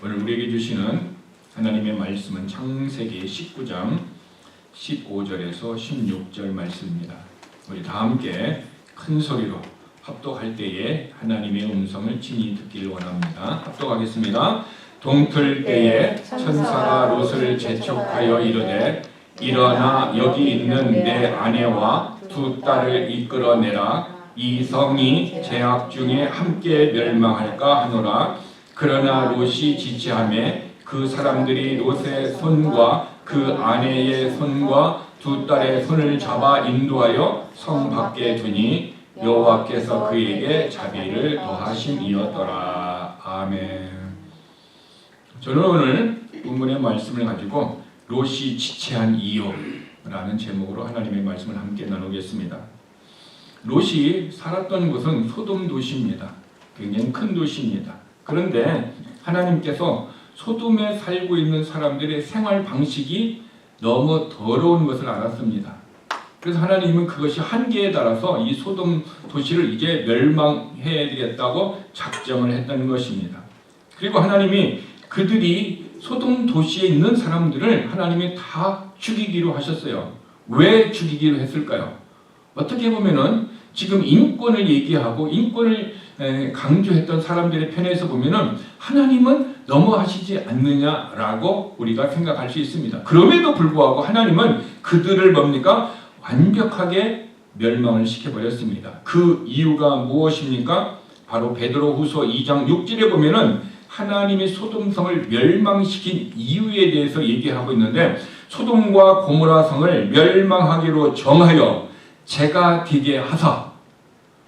오늘 우리에게 주시는 하나님의 말씀은 창세기 19장 15절에서 16절 말씀입니다. 우리 다 함께 큰 소리로 합독할 때에 하나님의 음성을 친히 듣기를 원합니다. 합독하겠습니다. 동틀 때에 천사가 롯을 재촉하여 이르되 일어나 여기 있는 내 아내와 두 딸을 이끌어내라. 이 성이 제약 중에 함께 멸망할까 하노라. 그러나 롯이 지체하매 그 사람들이 롯의 손과 그 아내의 손과 두 딸의 손을 잡아 인도하여 성 밖에 두니 여호와께서 그에게 자비를 더하심이었더라. 아멘. 저는 오늘 본문의 말씀을 가지고 롯이 지체한 이유라는 제목으로 하나님의 말씀을 함께 나누겠습니다. 롯이 살았던 곳은 소돔 도시입니다. 굉장히 큰 도시입니다. 그런데 하나님께서 소돔에 살고 있는 사람들의 생활 방식이 너무 더러운 것을 알았습니다. 그래서 하나님은 그것이 한계에 달아서 이 소돔 도시를 이제 멸망해야 되겠다고 작정을 했다는 것입니다. 그리고 하나님이 그들이 소돔 도시에 있는 사람들을 하나님이 다 죽이기로 하셨어요. 왜 죽이기로 했을까요? 어떻게 보면은 지금 인권을 얘기하고 인권을 강조했던 사람들의 편에서 보면은 하나님은 너무하시지 않느냐라고 우리가 생각할 수 있습니다. 그럼에도 불구하고 하나님은 그들을 뭡니까? 완벽하게 멸망을 시켜버렸습니다. 그 이유가 무엇입니까? 바로 베드로후서 2장 6절에 보면은 하나님이 소돔성을 멸망시킨 이유에 대해서 얘기하고 있는데, 소돔과 고모라 성을 멸망하기로 정하여 제가 되게 하사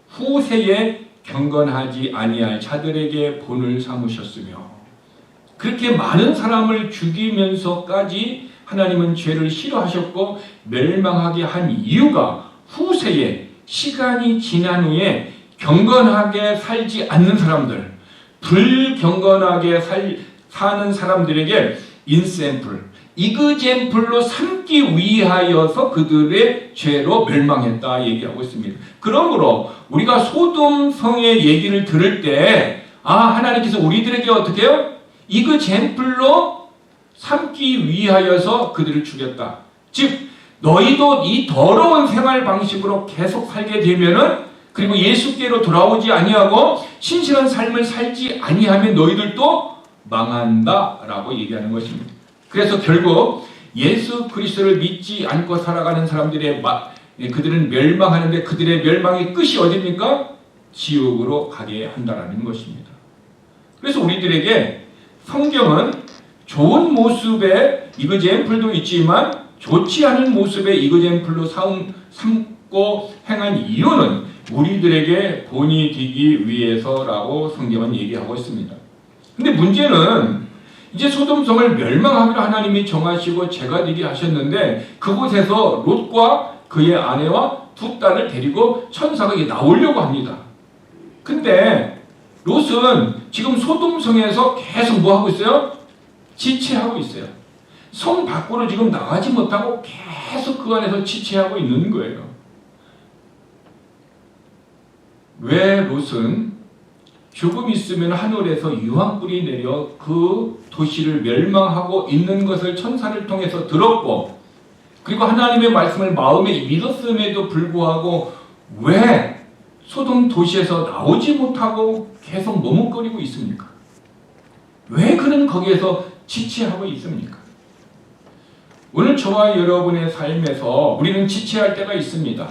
후세에 경건하지 아니할 자들에게 본을 삼으셨으며, 그렇게 많은 사람을 죽이면서까지 하나님은 죄를 싫어하셨고 멸망하게 한 이유가 후세에 시간이 지난 후에 경건하게 살지 않는 사람들, 불경건하게 사는 사람들에게 인샘플, 이그젠플로 삼기 위하여서 그들의 죄로 멸망했다 얘기하고 있습니다. 그러므로 우리가 소돔 성의 얘기를 들을 때 하나님께서 우리들에게 어떻게 해요? 이그젠플로 삼기 위하여서 그들을 죽였다. 즉 너희도 이 더러운 생활 방식으로 계속 살게 되면은, 그리고 예수께로 돌아오지 아니하고 신실한 삶을 살지 아니하면 너희들도 망한다라고 얘기하는 것입니다. 그래서 결국 예수 그리스도를 믿지 않고 살아가는 사람들의 그들은 멸망하는데, 그들의 멸망의 끝이 어디입니까? 지옥으로 가게 한다라는 것입니다. 그래서 우리들에게 성경은 좋은 모습의 이그젠플도 있지만 좋지 않은 모습의 이그젠플로 삼고 행한 이유는 우리들에게 본이 되기 위해서라고 성경은 얘기하고 있습니다. 근데 문제는 이제 소돔성을 멸망하기로 하나님이 정하시고 제가 되게 하셨는데, 그곳에서 롯과 그의 아내와 두 딸을 데리고 천사가 나오려고 합니다. 근데 롯은 지금 소돔성에서 계속 뭐 하고 있어요? 지체하고 있어요. 성 밖으로 지금 나가지 못하고 계속 그 안에서 지체하고 있는 거예요. 왜 롯은 조금 있으면 하늘에서 유황불이 내려 그 도시를 멸망하고 있는 것을 천사를 통해서 들었고, 그리고 하나님의 말씀을 마음에 믿었음에도 불구하고 왜 소돔 도시에서 나오지 못하고 계속 머뭇거리고 있습니까? 왜 그는 거기에서 지체하고 있습니까? 오늘 저와 여러분의 삶에서 우리는 지체할 때가 있습니다.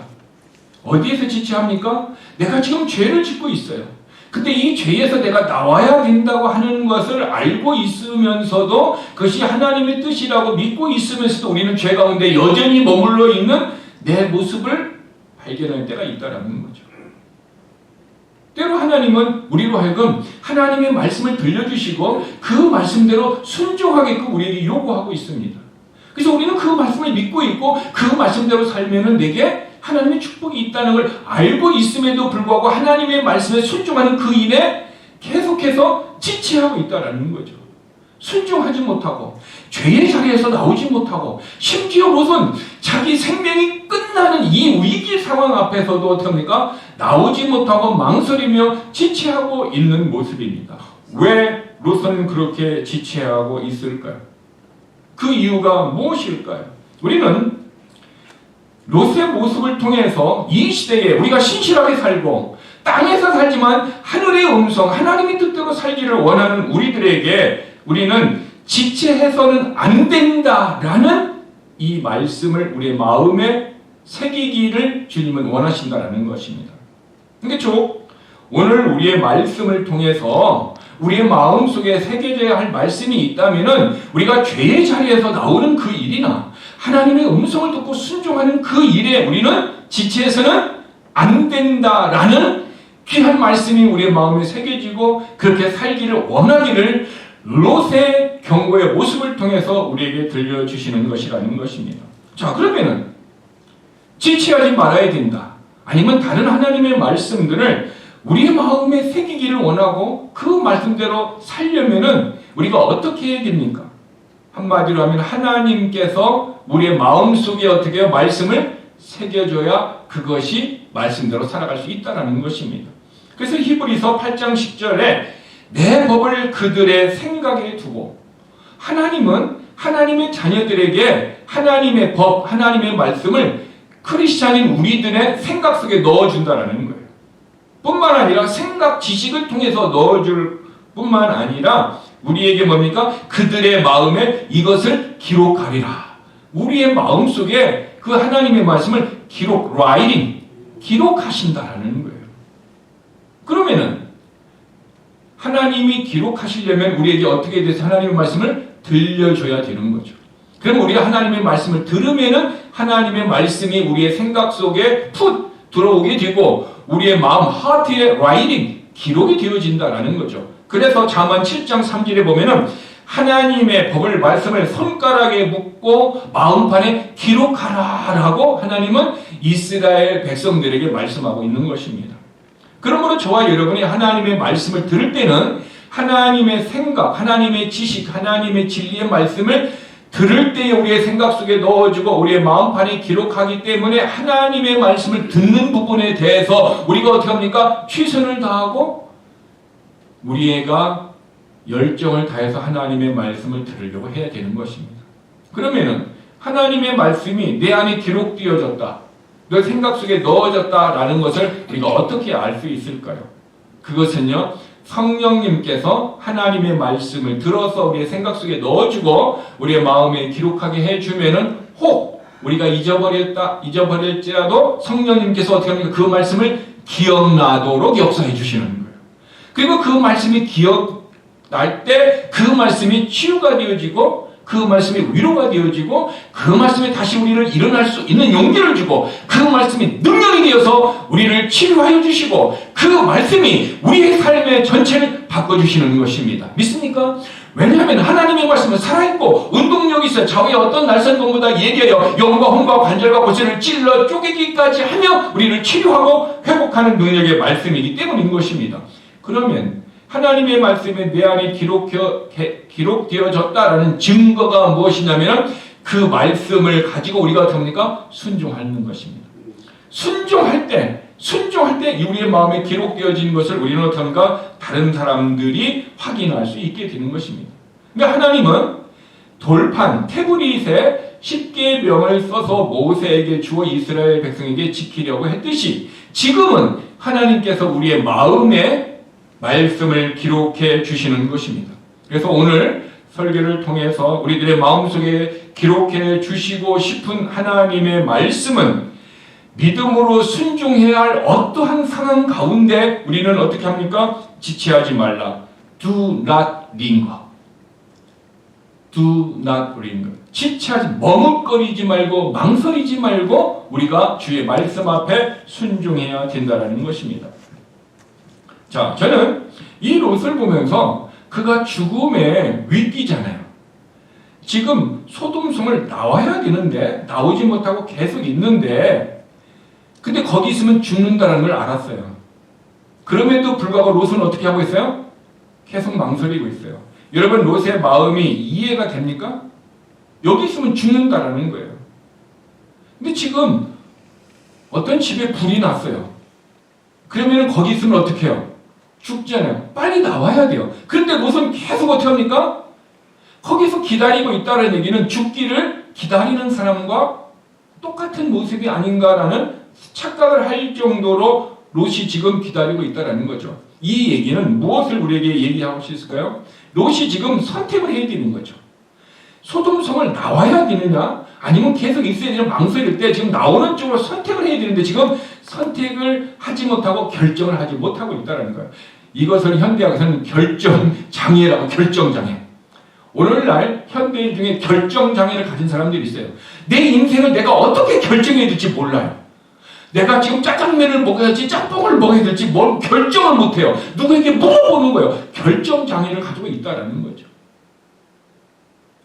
어디에서 지체합니까? 내가 지금 죄를 짓고 있어요. 근데 이 죄에서 내가 나와야 된다고 하는 것을 알고 있으면서도, 그것이 하나님의 뜻이라고 믿고 있으면서도 우리는 죄 가운데 여전히 머물러 있는 내 모습을 발견할 때가 있다는 거죠. 때로 하나님은 우리로 하여금 하나님의 말씀을 들려주시고 그 말씀대로 순종하게끔 우리에게 요구하고 있습니다. 그래서 우리는 그 말씀을 믿고 있고 그 말씀대로 살면은 내게 하나님의 축복이 있다는 걸 알고 있음에도 불구하고 하나님의 말씀에 순종하는 그 일에 계속해서 지체하고 있다는 거죠. 순종하지 못하고 죄의 자리에서 나오지 못하고, 심지어 롯은 자기 생명이 끝나는 이 위기 상황 앞에서도 어떻게 합니까? 나오지 못하고 망설이며 지체하고 있는 모습입니다. 왜 롯은 그렇게 지체하고 있을까요? 그 이유가 무엇일까요? 우리는 롯의 모습을 통해서 이 시대에 우리가 신실하게 살고 땅에서 살지만 하늘의 음성, 하나님의 뜻대로 살기를 원하는 우리들에게 우리는 지체해서는 안 된다라는 이 말씀을 우리의 마음에 새기기를 주님은 원하신다라는 것입니다. 그렇죠? 오늘 우리의 말씀을 통해서 우리의 마음속에 새겨져야 할 말씀이 있다면 우리가 죄의 자리에서 나오는 그 일이나 하나님의 음성을 듣고 순종하는 그 일에 우리는 지체해서는 안 된다라는 귀한 말씀이 우리의 마음에 새겨지고 그렇게 살기를 원하기를 롯의 경고의 모습을 통해서 우리에게 들려주시는 것이라는 것입니다. 자, 그러면은 지체하지 말아야 된다. 아니면 다른 하나님의 말씀들을 우리의 마음에 새기기를 원하고 그 말씀대로 살려면은 우리가 어떻게 해야 됩니까? 한마디로 하면 하나님께서 우리의 마음속에 어떻게 해요? 말씀을 새겨줘야 그것이 말씀대로 살아갈 수 있다는 것입니다. 그래서 히브리서 8장 10절에 내 법을 그들의 생각에 두고 하나님은 하나님의 자녀들에게 하나님의 법, 하나님의 말씀을 크리스찬인 우리들의 생각 속에 넣어준다는 거예요. 뿐만 아니라 생각, 지식을 통해서 넣어줄 뿐만 아니라 우리에게 뭡니까? 그들의 마음에 이것을 기록하리라. 우리의 마음 속에 그 하나님의 말씀을 기록하신다라는 거예요. 그러면은 하나님이 기록하시려면 우리에게 어떻게 돼서 하나님의 말씀을 들려줘야 되는 거죠. 그럼 우리가 하나님의 말씀을 들으면은 하나님의 말씀이 우리의 생각 속에 푹 들어오게 되고 우리의 마음, 하트의 기록이 되어진다라는 거죠. 그래서 잠언 7장 3절에 보면은 하나님의 법을 말씀을 손가락에 묶고 마음판에 기록하라라고 하나님은 이스라엘 백성들에게 말씀하고 있는 것입니다. 그러므로 저와 여러분이 하나님의 말씀을 들을 때는 하나님의 생각, 하나님의 지식, 하나님의 진리의 말씀을 들을 때에 우리의 생각 속에 넣어주고 우리의 마음판에 기록하기 때문에 하나님의 말씀을 듣는 부분에 대해서 우리가 어떻게 합니까? 최선을 다하고 우리가 열정을 다해서 하나님의 말씀을 들으려고 해야 되는 것입니다. 그러면은 하나님의 말씀이 내 안에 기록되어졌다, 너 생각 속에 넣어졌다라는 것을 우리가 어떻게 알 수 있을까요? 그것은요, 성령님께서 하나님의 말씀을 들어서 우리의 생각 속에 넣어주고 우리의 마음에 기록하게 해주면은 혹 우리가 잊어버릴지라도 성령님께서 어떻게 합니까? 그 말씀을 기억나도록 역사해 주시는 거예요. 그리고 그 말씀이 기억날 때 그 말씀이 치유가 되어지고 그 말씀이 위로가 되어지고 그 말씀이 다시 우리를 일어날 수 있는 용기를 주고 그 말씀이 능력이 되어서 우리를 치유하여 주시고 그 말씀이 우리의 삶의 전체를 바꿔주시는 것입니다. 믿습니까? 왜냐하면 하나님의 말씀은 살아있고 운동력이 있어요. 좌우의 어떤 날선 검보다 예리하여 영과 혼과 관절과 고체를 찔러 쪼개기까지 하며 우리를 치유하고 회복하는 능력의 말씀이기 때문인 것입니다. 그러면 하나님의 말씀에 내 안에 기록되어졌다라는 증거가 무엇이냐면 그 말씀을 가지고 우리가 어떻게 합니까? 순종하는 것입니다. 순종할 때 우리의 마음에 기록되어진 것을 우리는 어떻게 합니까? 다른 사람들이 확인할 수 있게 되는 것입니다. 그러니까 하나님은 돌판, 태브릿에 10계명을 써서 모세에게 주어 이스라엘 백성에게 지키려고 했듯이 지금은 하나님께서 우리의 마음에 말씀을 기록해 주시는 것입니다. 그래서 오늘 설교를 통해서 우리들의 마음속에 기록해 주시고 싶은 하나님의 말씀은 믿음으로 순종해야 할 어떠한 상황 가운데 우리는 어떻게 합니까? 지체하지 말라. Do not linger. Do not linger. 지체하지, 머뭇거리지 말고 망설이지 말고 우리가 주의 말씀 앞에 순종해야 된다는 것입니다. 자, 저는 이 롯을 보면서 그가 죽음의 위기잖아요. 지금 소돔성을 나와야 되는데 나오지 못하고 계속 있는데 근데 거기 있으면 죽는다는 걸 알았어요. 그럼에도 불구하고 롯은 어떻게 하고 있어요? 계속 망설이고 있어요. 여러분, 롯의 마음이 이해가 됩니까? 여기 있으면 죽는다라는 거예요. 근데 지금 어떤 집에 불이 났어요. 그러면 거기 있으면 어떻게 해요? 죽잖아요. 빨리 나와야 돼요. 그런데 롯은 계속 어떻게 합니까? 거기서 기다리고 있다는 얘기는 죽기를 기다리는 사람과 똑같은 모습이 아닌가라는 착각을 할 정도로 롯이 지금 기다리고 있다는 거죠. 이 얘기는 무엇을 우리에게 얘기하고 있을까요? 롯이 지금 선택을 해야 되는 거죠. 소돔성을 나와야 되느냐? 아니면 계속 있어야 되는 망설일 때 지금 나오는 쪽으로 선택을 해야 되는데 지금 선택을 하지 못하고 결정을 하지 못하고 있다는 거예요. 이것을 현대학에서는 결정장애라고, 결정장애. 오늘날 현대인 중에 결정장애를 가진 사람들이 있어요. 내 인생을 내가 어떻게 결정해야 될지 몰라요. 내가 지금 짜장면을 먹어야 될지 짬뽕을 먹어야 될지 뭘 결정을 못해요. 누구에게 물어보는 거예요. 결정장애를 가지고 있다는 거죠.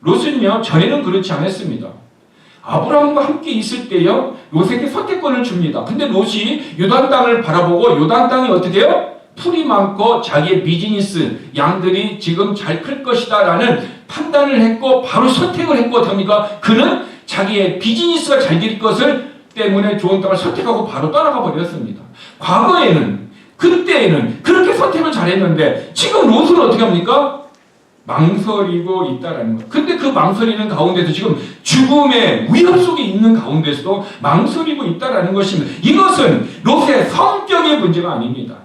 롯은요, 전에는 그렇지 않았습니다. 아브라함과 함께 있을 때요, 롯에게 선택권을 줍니다. 근데 롯이 요단 땅을 바라보고 요단 땅이 어떻게 해요? 풀이 많고 자기의 비즈니스, 양들이 지금 잘 클 것이다 라는 판단을 했고 바로 선택을 했고 어떡합니까? 그는 자기의 비즈니스가 잘 될 것을 때문에 좋은 땅을 선택하고 바로 떠나가 버렸습니다. 과거에는, 그때에는 그렇게 선택을 잘했는데 지금 롯은 어떻게 합니까? 망설이고 있다라는 것. 근데 그 망설이는 가운데서 지금 죽음의 위협 속에 있는 가운데서도 망설이고 있다라는 것입니다. 이것은 롯의 성격의 문제가 아닙니다.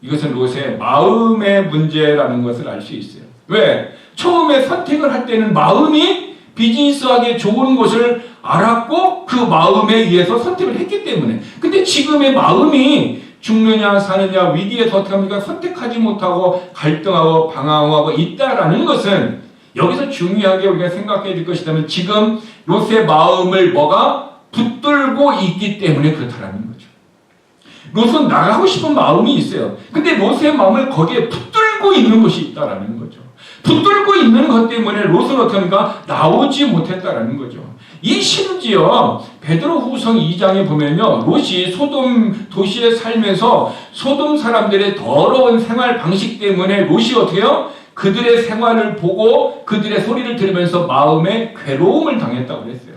이것은 롯의 마음의 문제라는 것을 알 수 있어요. 왜? 처음에 선택을 할 때는 마음이 비즈니스하게 좋은 것을 알았고 그 마음에 의해서 선택을 했기 때문에. 근데 지금의 마음이 죽느냐 사느냐 위기에서 어떻게 합니까? 선택하지 못하고 갈등하고 방황하고 있다라는 것은 여기서 중요하게 우리가 생각해야 될 것이라면 지금 롯의 마음을 뭐가 붙들고 있기 때문에 그렇다라는 거죠. 롯은 나가고 싶은 마음이 있어요. 근데 롯의 마음을 거기에 붙들고 있는 것이 있다라는 거죠. 붙들고 있는 것 때문에 롯은 어떻게 합니까? 나오지 못했다라는 거죠. 이 심지어 베드로후서 2장에 보면요, 롯이 소돔 도시에 살면서 소돔 사람들의 더러운 생활 방식 때문에 롯이 어떻게 해요? 그들의 생활을 보고 그들의 소리를 들으면서 마음에 괴로움을 당했다고 그랬어요.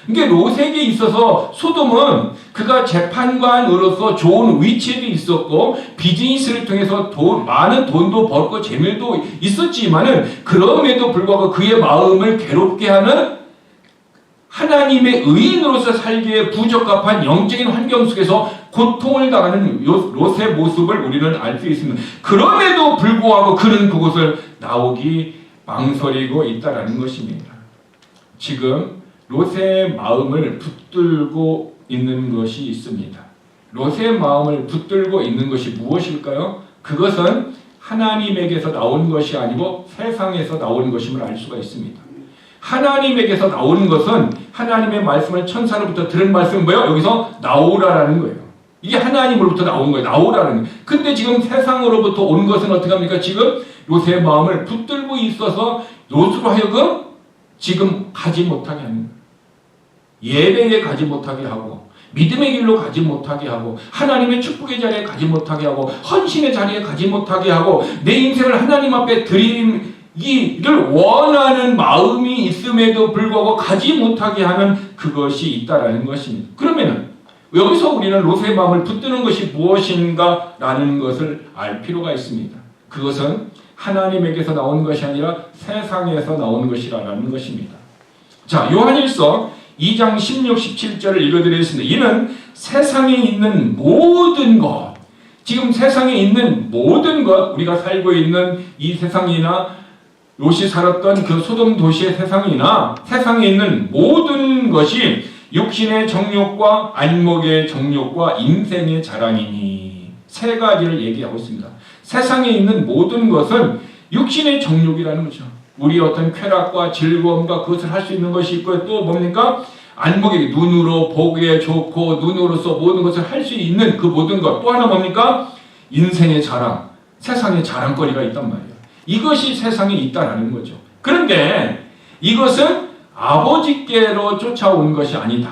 그러니까 롯에게 있어서 소돔은 그가 재판관으로서 좋은 위치에도 있었고 비즈니스를 통해서 많은 돈도 벌고 재물도 있었지만은 그럼에도 불구하고 그의 마음을 괴롭게 하는 하나님의 의인으로서 살기에 부적합한 영적인 환경 속에서 고통을 당하는 롯의 모습을 우리는 알 수 있습니다. 그럼에도 불구하고 그는 그곳을 나오기 망설이고 있다는 것입니다. 지금 롯의 마음을 붙들고 있는 것이 있습니다. 롯의 마음을 붙들고 있는 것이 무엇일까요? 그것은 하나님에게서 나온 것이 아니고 세상에서 나온 것임을 알 수가 있습니다. 하나님에게서 나오는 것은 하나님의 말씀을 천사로부터 들은 말씀은 뭐예요? 여기서 나오라라는 거예요. 이게 하나님으로부터 나온 거예요. 나오라는 거예요. 근데 지금 세상으로부터 온 것은 어떻게 합니까? 지금 롯의 마음을 붙들고 있어서 롯으로 하여금 지금 가지 못하게 하는 거예요. 예배에 가지 못하게 하고 믿음의 길로 가지 못하게 하고 하나님의 축복의 자리에 가지 못하게 하고 헌신의 자리에 가지 못하게 하고 내 인생을 하나님 앞에 드리기를 원하는 마음이 있음에도 불구하고 가지 못하게 하는 그것이 있다라는 것입니다. 그러면은 여기서 우리는 롯의 마음을 붙드는 것이 무엇인가라는 것을 알 필요가 있습니다. 그것은 하나님에게서 나온 것이 아니라 세상에서 나온 것이라는 것입니다. 자, 요한일서 2장 16, 17절을 읽어드리겠습니다. 이는 세상에 있는 모든 것, 지금 세상에 있는 모든 것, 우리가 살고 있는 이 세상이나 롯이 살았던 그 소돔 도시의 세상이나 세상에 있는 모든 것이 육신의 정욕과 안목의 정욕과 인생의 자랑이니, 세 가지를 얘기하고 있습니다. 세상에 있는 모든 것은 육신의 정욕이라는 거죠. 우리 어떤 쾌락과 즐거움과 그것을 할 수 있는 것이 있고 또 뭡니까? 안목의 눈으로 보기에 좋고 눈으로서 모든 것을 할 수 있는 그 모든 것. 또 하나 뭡니까? 인생의 자랑, 세상의 자랑거리가 있단 말이에요. 이것이 세상에 있다라는 거죠. 그런데 이것은 아버지께로 쫓아온 것이 아니다.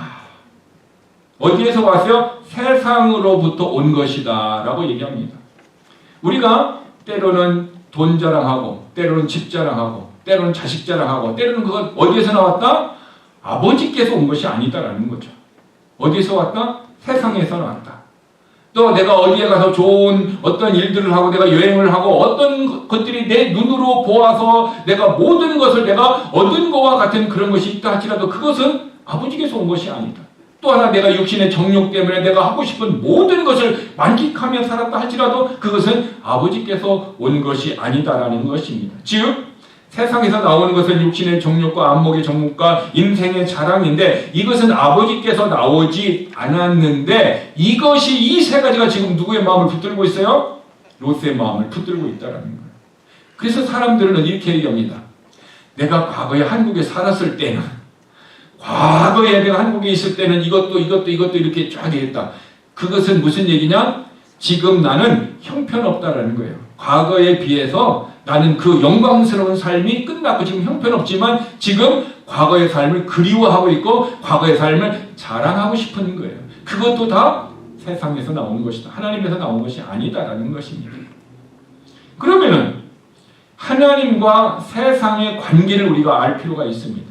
어디에서 왔어요? 세상으로부터 온 것이다 라고 얘기합니다. 우리가 때로는 돈 자랑하고 때로는 집 자랑하고 때로는 자식 자랑하고 때로는 그것 어디에서 나왔다? 아버지께서 온 것이 아니다라는 거죠. 어디에서 왔다? 세상에서 나왔다. 또 내가 어디에 가서 좋은 어떤 일들을 하고 내가 여행을 하고 어떤 것들이 내 눈으로 보아서 내가 모든 것을 내가 얻은 것과 같은 그런 것이 있다 할지라도 그것은 아버지께서 온 것이 아니다. 또 하나 내가 육신의 정욕 때문에 내가 하고 싶은 모든 것을 만끽하며 살았다 할지라도 그것은 아버지께서 온 것이 아니다라는 것입니다. 즉 세상에서 나오는 것은 육신의 정욕과 안목의 정욕과 인생의 자랑인데 이것은 아버지께서 나오지 않았는데 이것이 이 세 가지가 지금 누구의 마음을 붙들고 있어요? 롯의 마음을 붙들고 있다는 거예요. 그래서 사람들은 이렇게 얘기합니다. 내가 과거에 한국에 살았을 때는 과거에 내가 한국에 있을 때는 이것도 이렇게 쫙 했다. 그것은 무슨 얘기냐? 지금 나는 형편없다라는 거예요. 과거에 비해서 나는 그 영광스러운 삶이 끝났고 지금 형편없지만 지금 과거의 삶을 그리워하고 있고 과거의 삶을 자랑하고 싶은 거예요. 그것도 다 세상에서 나오는 것이다. 하나님에서 나온 것이 아니다라는 것입니다. 그러면은 하나님과 세상의 관계를 우리가 알 필요가 있습니다.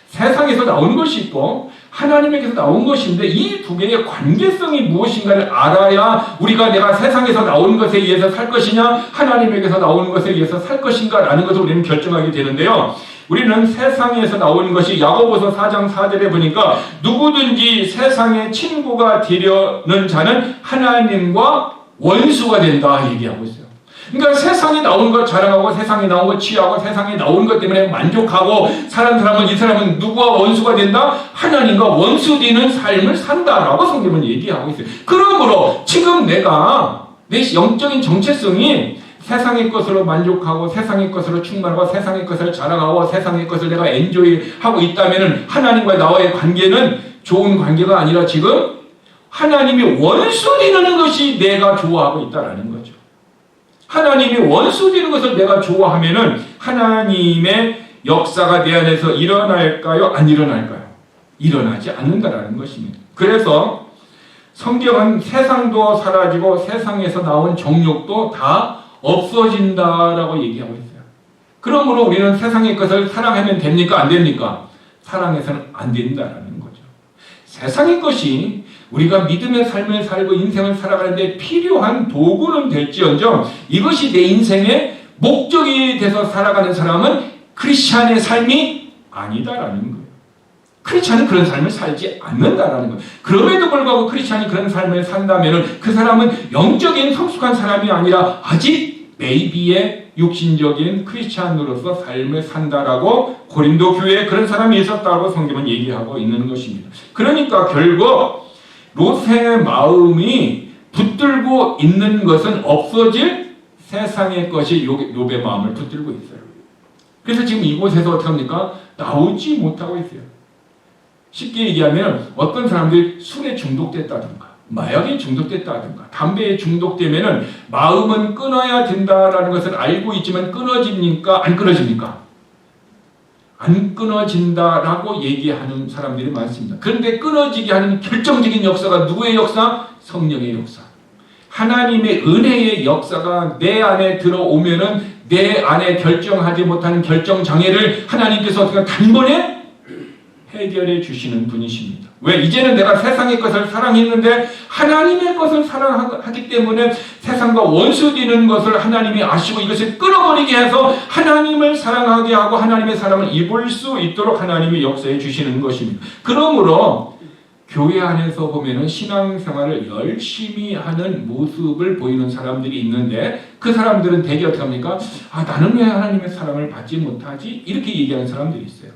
세상에서 나온 것이 있고 하나님에게서 나온 것인데 이 두 개의 관계성이 무엇인가를 알아야 우리가 내가 세상에서 나온 것에 의해서 살 것이냐 하나님에게서 나온 것에 의해서 살 것인가 라는 것을 우리는 결정하게 되는데요. 우리는 세상에서 나온 것이 야고보서 4장 4절에 보니까 누구든지 세상의 친구가 되려는 자는 하나님과 원수가 된다 얘기하고 있어요. 그러니까 세상에 나온 것 자랑하고 세상에 나온 것 취하고 세상에 나온 것 때문에 만족하고 사는 사람은 이 사람은 누구와 원수가 된다? 하나님과 원수 되는 삶을 산다라고 성경은 얘기하고 있어요. 그러므로 지금 내가 내 영적인 정체성이 세상의 것으로 만족하고 세상의 것으로 충만하고 세상의 것을 자랑하고 세상의 것을 내가 엔조이하고 있다면 하나님과 나와의 관계는 좋은 관계가 아니라 지금 하나님이 원수 되는 것이 내가 좋아하고 있다라는 거죠. 하나님이 원수 되는 것을 내가 좋아하면은 하나님의 역사가 내 안에서 일어날까요? 안 일어날까요? 일어나지 않는다라는 것입니다. 그래서 성경은 세상도 사라지고 세상에서 나온 정욕도 다 없어진다라고 얘기하고 있어요. 그러므로 우리는 세상의 것을 사랑하면 됩니까? 안 됩니까? 사랑해서는 안 된다라는 거죠. 세상의 것이 우리가 믿음의 삶을 살고 인생을 살아가는데 필요한 도구는 될지언정 이것이 내 인생의 목적이 돼서 살아가는 사람은 크리스찬의 삶이 아니다라는 거예요. 크리스찬은 그런 삶을 살지 않는다라는 거예요. 그럼에도 불구하고 크리스찬이 그런 삶을 산다면 그 사람은 영적인 성숙한 사람이 아니라 아직 베이비의 육신적인 크리스찬으로서 삶을 산다라고 고린도 교회에 그런 사람이 있었다고 성경은 얘기하고 있는 것입니다. 그러니까 결국 롯의 마음이 붙들고 있는 것은 없어질 세상의 것이 욥의 마음을 붙들고 있어요. 그래서 지금 이곳에서 어떻게 합니까? 나오지 못하고 있어요. 쉽게 얘기하면 어떤 사람들이 술에 중독됐다든가 마약에 중독됐다든가 담배에 중독되면 마음은 끊어야 된다라는 것을 알고 있지만 끊어집니까? 안 끊어집니까? 안 끊어진다라고 얘기하는 사람들이 많습니다. 그런데 끊어지게 하는 결정적인 역사가 누구의 역사? 성령의 역사. 하나님의 은혜의 역사가 내 안에 들어오면은 내 안에 결정하지 못하는 결정장애를 하나님께서 어떻게 단번에 해결해 주시는 분이십니다. 왜? 이제는 내가 세상의 것을 사랑했는데 하나님의 것을 사랑하기 때문에 세상과 원수되는 것을 하나님이 아시고 이것을 끊어버리게 해서 하나님을 사랑하게 하고 하나님의 사랑을 입을 수 있도록 하나님이 역사해 주시는 것입니다. 그러므로 교회 안에서 보면은 신앙생활을 열심히 하는 모습을 보이는 사람들이 있는데 그 사람들은 대개 어떻게 합니까? 나는 왜 하나님의 사랑을 받지 못하지? 이렇게 얘기하는 사람들이 있어요.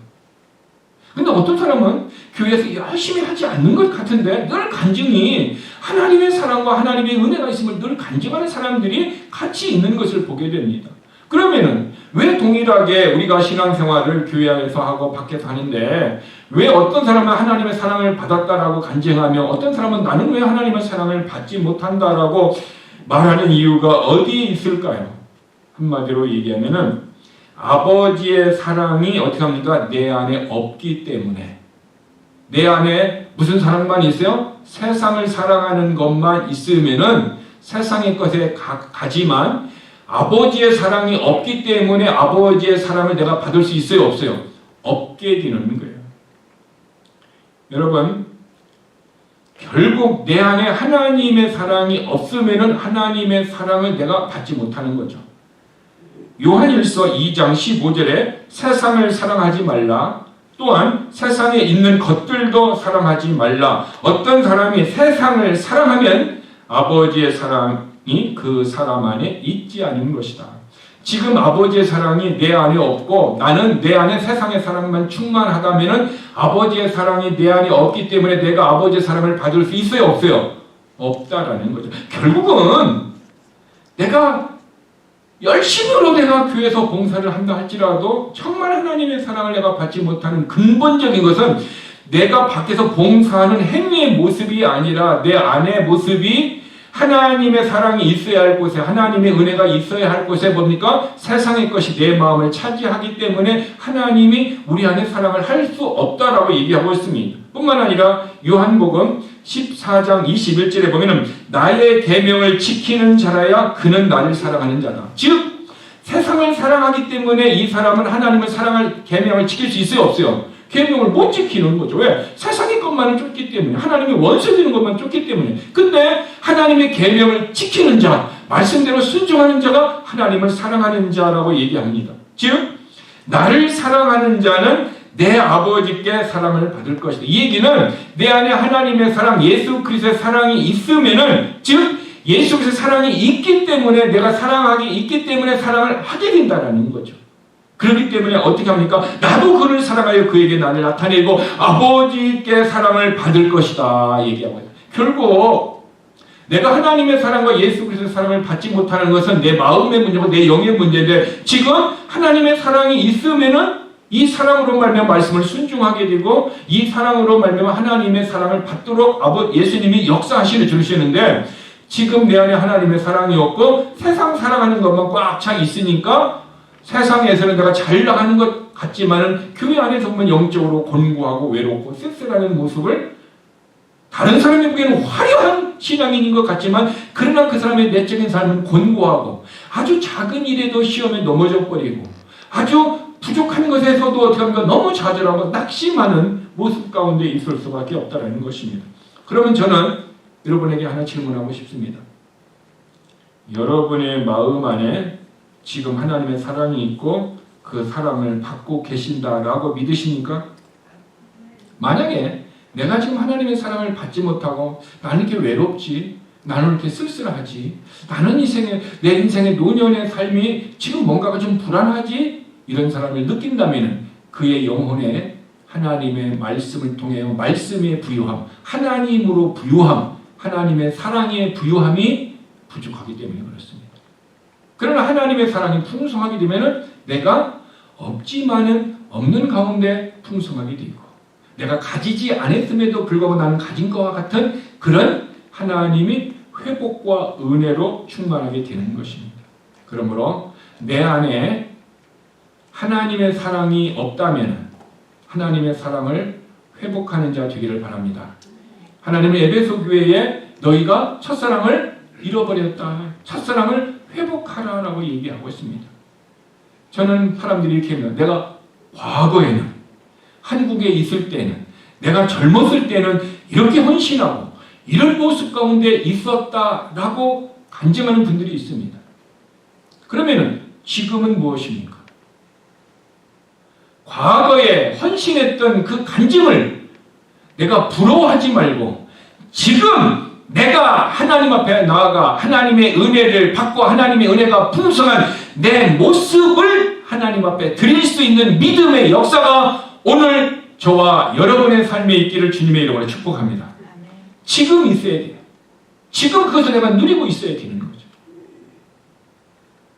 근데 어떤 사람은 교회에서 열심히 하지 않는 것 같은데 늘 간증이 하나님의 사랑과 하나님의 은혜가 있음을 늘 간증하는 사람들이 같이 있는 것을 보게 됩니다. 그러면은 왜 동일하게 우리가 신앙생활을 교회 안에서 하고 밖에서 하는데 왜 어떤 사람은 하나님의 사랑을 받았다라고 간증하며 어떤 사람은 나는 왜 하나님의 사랑을 받지 못한다라고 말하는 이유가 어디에 있을까요? 한마디로 얘기하면은 아버지의 사랑이 어떻게 합니까? 내 안에 없기 때문에. 내 안에 무슨 사랑만 있어요? 세상을 사랑하는 것만 있으면은 세상의 것에 가지만 아버지의 사랑이 없기 때문에 아버지의 사랑을 내가 받을 수 있어요? 없어요? 없게 되는 거예요. 여러분, 결국 내 안에 하나님의 사랑이 없으면은 하나님의 사랑을 내가 받지 못하는 거죠. 요한일서 2장 15절에 세상을 사랑하지 말라. 또한 세상에 있는 것들도 사랑하지 말라. 어떤 사람이 세상을 사랑하면 아버지의 사랑이 그 사람 안에 있지 않은 것이다. 지금 아버지의 사랑이 내 안에 없고 나는 내 안에 세상의 사랑만 충만하다면 아버지의 사랑이 내 안에 없기 때문에 내가 아버지의 사랑을 받을 수 있어요? 없어요? 없다라는 거죠. 결국은 내가 열심히로 내가 교회에서 봉사를 한다 할지라도 정말 하나님의 사랑을 내가 받지 못하는 근본적인 것은 내가 밖에서 봉사하는 행위의 모습이 아니라 내 안의 모습이 하나님의 사랑이 있어야 할 곳에, 하나님의 은혜가 있어야 할 곳에 뭡니까? 세상의 것이 내 마음을 차지하기 때문에 하나님이 우리 안에 사랑을 할 수 없다라고 얘기하고 있습니다. 뿐만 아니라 요한복음 14장 21절에 보면은 나의 계명을 지키는 자라야 그는 나를 사랑하는 자다. 즉 세상을 사랑하기 때문에 이 사람은 하나님을 사랑할 계명을 지킬 수 있어요? 없어요? 계명을 못 지키는 거죠. 왜? 세상의 것만을 쫓기 때문에, 하나님의 원수 되는 것만 쫓기 때문에. 근데 하나님의 계명을 지키는 자, 말씀대로 순종하는 자가 하나님을 사랑하는 자라고 얘기합니다. 즉 나를 사랑하는 자는 내 아버지께 사랑을 받을 것이다. 이 얘기는 내 안에 하나님의 사랑, 예수 그리스도의 사랑이 있으면은, 즉 예수 그리스도의 사랑이 있기 때문에 내가 사랑하기 있기 때문에 사랑을 하게 된다라는 거죠. 그렇기 때문에 어떻게 합니까? 나도 그를 사랑하여 그에게 나를 나타내고 아버지께 사랑을 받을 것이다 얘기하고 있어요. 결국 내가 하나님의 사랑과 예수 그리스도의 사랑을 받지 못하는 것은 내 마음의 문제고 내 영의 문제인데, 지금 하나님의 사랑이 있으면은 이 사랑으로 말미암아 말씀을 순종하게 되고 이 사랑으로 말미암아 하나님의 사랑을 받도록 예수님이 역사하시려 주시는데, 지금 내 안에 하나님의 사랑이 없고 세상 사랑하는 것만 꽉 차 있으니까 세상에서는 내가 잘 나가는 것 같지만은 교회 안에서 보면 영적으로 곤고하고 외롭고 쓸쓸하는 모습을 다른 사람이 보기에는 화려한 신앙인인 것 같지만, 그러나 그 사람의 내적인 삶은 곤고하고 아주 작은 일에도 시험에 넘어져 버리고 아주 부족한 것에서도 어떻게 하면 너무 좌절하고 낙심하는 모습 가운데 있을 수밖에 없다는 것입니다. 그러면 저는 여러분에게 하나 질문하고 싶습니다. 여러분의 마음 안에 지금 하나님의 사랑이 있고 그 사랑을 받고 계신다라고 믿으십니까? 만약에 내가 지금 하나님의 사랑을 받지 못하고 나는 이렇게 외롭지, 나는 이렇게 쓸쓸하지, 나는 내 인생의 노년의 삶이 지금 뭔가가 좀 불안하지, 이런 사람을 느낀다면 그의 영혼에 하나님의 말씀을 통해 말씀의 부유함, 하나님으로 부유함, 하나님의 사랑의 부유함이 부족하기 때문에 그렇습니다. 그러나 하나님의 사랑이 풍성하게 되면 내가 없지만은 없는 가운데 풍성하게 되고, 내가 가지지 않았음에도 불구하고 나는 가진 것과 같은 그런 하나님이 회복과 은혜로 충만하게 되는 것입니다. 그러므로 내 안에 하나님의 사랑이 없다면 하나님의 사랑을 회복하는 자 되기를 바랍니다. 하나님은 에베소 교회에 너희가 첫사랑을 잃어버렸다, 첫사랑을 회복하라 라고 얘기하고 있습니다. 저는 사람들이 이렇게 하면, 내가 과거에는 한국에 있을 때는, 내가 젊었을 때는 이렇게 헌신하고 이런 모습 가운데 있었다라고 간증하는 분들이 있습니다. 그러면은 지금은 무엇입니까? 과거에 헌신했던 그 간증을 내가 부러워하지 말고 지금 내가 하나님 앞에 나아가 하나님의 은혜를 받고 하나님의 은혜가 풍성한 내 모습을 하나님 앞에 드릴 수 있는 믿음의 역사가 오늘 저와 여러분의 삶에 있기를 주님의 이름으로 축복합니다. 지금 있어야 돼요. 지금 그것을 내가 누리고 있어야 되는 거죠.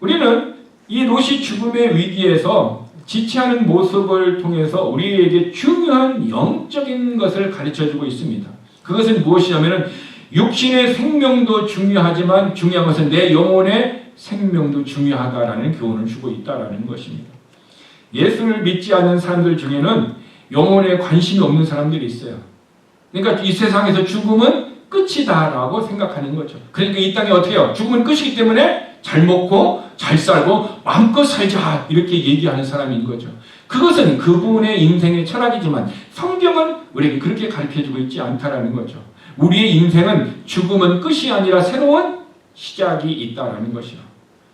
우리는 이 롯이 죽음의 위기에서 지체하는 모습을 통해서 우리에게 중요한 영적인 것을 가르쳐주고 있습니다. 그것은 무엇이냐면 육신의 생명도 중요하지만 중요한 것은 내 영혼의 생명도 중요하다라는 교훈을 주고 있다라는 것입니다. 예수를 믿지 않는 사람들 중에는 영혼에 관심이 없는 사람들이 있어요. 그러니까 이 세상에서 죽음은 끝이다라고 생각하는 거죠. 그러니까 이 땅에 어떻게 해요? 죽음은 끝이기 때문에 잘 먹고 잘 살고 마음껏 살자 이렇게 얘기하는 사람인 거죠. 그것은 그분의 인생의 철학이지만 성경은 우리에게 그렇게 가르쳐주고 있지 않다라는 거죠. 우리의 인생은 죽음은 끝이 아니라 새로운 시작이 있다라는 것이요.